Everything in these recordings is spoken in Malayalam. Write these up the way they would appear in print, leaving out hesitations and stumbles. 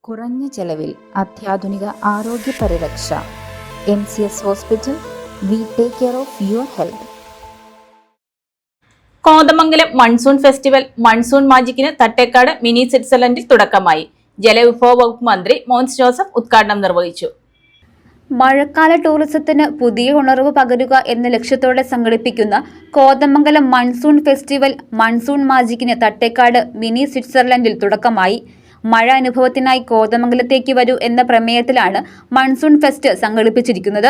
കുറഞ്ഞ ചെലവിൽ അത്യാധുനിക ആരോഗ്യ പരിരക്ഷ. MCS hospital. We take care of your health. Kothamangalam monsoon festival monsoon മാജിക്കിന് തട്ടേക്കാട് മിനി സ്വിറ്റ്സർലൻഡിൽ തുടക്കമായി. ജലവിഭവ വകുപ്പ് മന്ത്രി മോൻസ് ജോസഫ് ഉദ്ഘാടനം നിർവഹിച്ചു. മഴക്കാല ടൂറിസത്തിന് പുതിയ ഉണർവ് പകരുക എന്ന ലക്ഷ്യത്തോടെ സംഘടിപ്പിക്കുന്ന കോതമംഗലം മൺസൂൺ ഫെസ്റ്റിവൽ മൺസൂൺ മാജിക്കിന് തട്ടേക്കാട് മിനി സ്വിറ്റ്സർലൻഡിൽ തുടക്കമായി. മഴ അനുഭവത്തിനായി കോതമംഗലത്തേക്ക് വരൂ എന്ന പ്രമേയത്തിലാണ് മൺസൂൺ ഫെസ്റ്റ് സംഘടിപ്പിച്ചിരിക്കുന്നത്.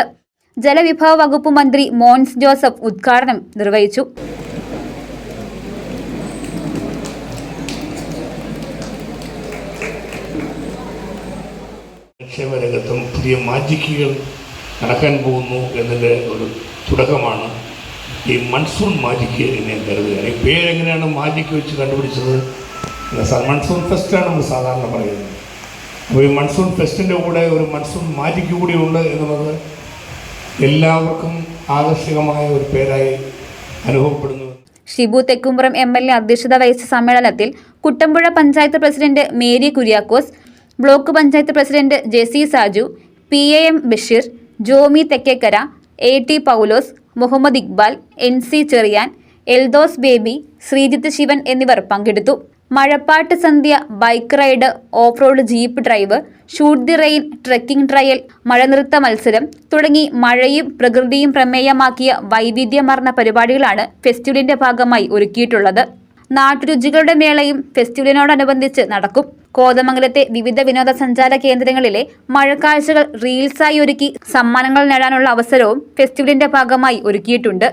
ജലവിഭവ വകുപ്പ് മന്ത്രി മോൻസ് ജോസഫ് ഉദ്ഘാടനം നിർവഹിച്ചു. നിക്ഷേപരംഗത്തും പുതിയ മാജിക്കുകൾ നടക്കാൻ പോകുന്നു എന്നതിൻ്റെ ഒരു തുടക്കമാണ് ഈ മൺസൂൺ മാജിക്ക് എന്ന് ഞാൻ കരുതുകയാണ്. ഈ പേരെങ്ങനെയാണ് മാജിക്ക് വെച്ച് കണ്ടുപിടിച്ചത്? മൺസൂൺ ഫെസ്റ്റാണ് നമ്മൾ സാധാരണ പറയുന്നത്. അപ്പോൾ ഈ മൺസൂൺ ഫെസ്റ്റിൻ്റെ കൂടെ ഒരു മൺസൂൺ മാജിക്ക് കൂടി ഉണ്ട് എന്നുള്ളത് എല്ലാവർക്കും ആകർഷകമായ ഒരു പേരായി അനുഭവപ്പെടുന്നു. ഷിബു തെക്കുംപുറം MLA അധ്യക്ഷത വഹിച്ച സമ്മേളനത്തിൽ Kuttampuzha panchayat president Mary Kuriakose, block panchayat president JC Saju, PAM Basheer, Jomy Thekkekara, AT Paulose, Muhammad Iqbal, NC Cherian, Eldhose Baby, Sreejith Sivan എന്നിവർ പങ്കെടുത്തു. മഴപ്പാട്ട് സന്ധ്യ, bike ride, off road jeep drive, shoot the rain, trekking trail, മഴനൃത്ത മത്സരം തുടങ്ങി മഴയും പ്രകൃതിയും പ്രമേയമാക്കിയ വൈവിധ്യമാർന്ന പരിപാടികളാണ് ഫെസ്റ്റിവലിന്റെ ഭാഗമായി ഒരുക്കിയിട്ടുള്ളത്. നാട്ടുരുചികളുടെ മേളയും ഫെസ്റ്റിവലിനോടനുബന്ധിച്ച് നടക്കും. കോതമംഗലത്തെ വിവിധ വിനോദസഞ്ചാര കേന്ദ്രങ്ങളിലെ മഴക്കാഴ്ചകൾ റീൽസായി ഒരുക്കി സമ്മാനങ്ങൾ നേടാനുള്ള അവസരവും ഫെസ്റ്റിവലിന്റെ ഭാഗമായി ഒരുക്കിയിട്ടുണ്ട്.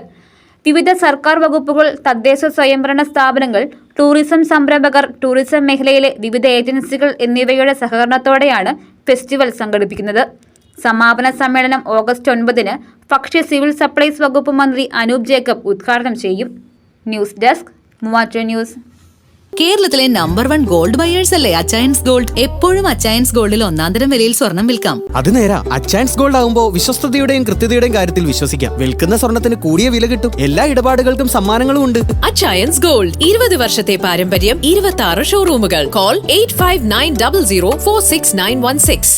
വിവിധ സർക്കാർ വകുപ്പുകൾ, തദ്ദേശ സ്വയംഭരണ സ്ഥാപനങ്ങൾ, ടൂറിസം സംരംഭകർ, ടൂറിസം മേഖലയിലെ വിവിധ ഏജൻസികൾ എന്നിവയുടെ സഹകരണത്തോടെയാണ് ഫെസ്റ്റിവൽ സംഘടിപ്പിക്കുന്നത്. സമാപന സമ്മേളനം ഓഗസ്റ്റ് 9-ന് ഭക്ഷ്യ സിവിൽ സപ്ലൈസ് വകുപ്പ് മന്ത്രി അനൂപ് ജേക്കബ് ഉദ്ഘാടനം ചെയ്യും. News desk Muvattupuzha news. കേരളത്തിലെ നമ്പർ 1 ഗോൾഡ് ബയേഴ്സ് അല്ലേ അച്ചയൻസ് ഗോൾഡ്. എപ്പോഴും അച്ചയൻസ് ഗോൾഡിൽ ഒന്നാന്തരം വിലയിൽ സ്വർണം വിൽക്കാം. അത് നേരാ. അച്ചയൻസ് ഗോൾഡ് ആകുമ്പോൾ വിശ്വസ്തതയുടെയും കൃത്യതയുടെയും കാര്യത്തിൽ വിശ്വസിക്കാം. വിൽക്കുന്ന സ്വർണത്തിന് കൂടിയ വില കിട്ടും. എല്ലാ ഇടപാടുകൾക്കും സമ്മാനങ്ങളും ഉണ്ട്. അച്ചയൻസ് ഗോൾഡ് 20 വർഷത്തെ പാരമ്പര്യം, 26 ഷോറൂമുകൾ. കോൾ 8590046916.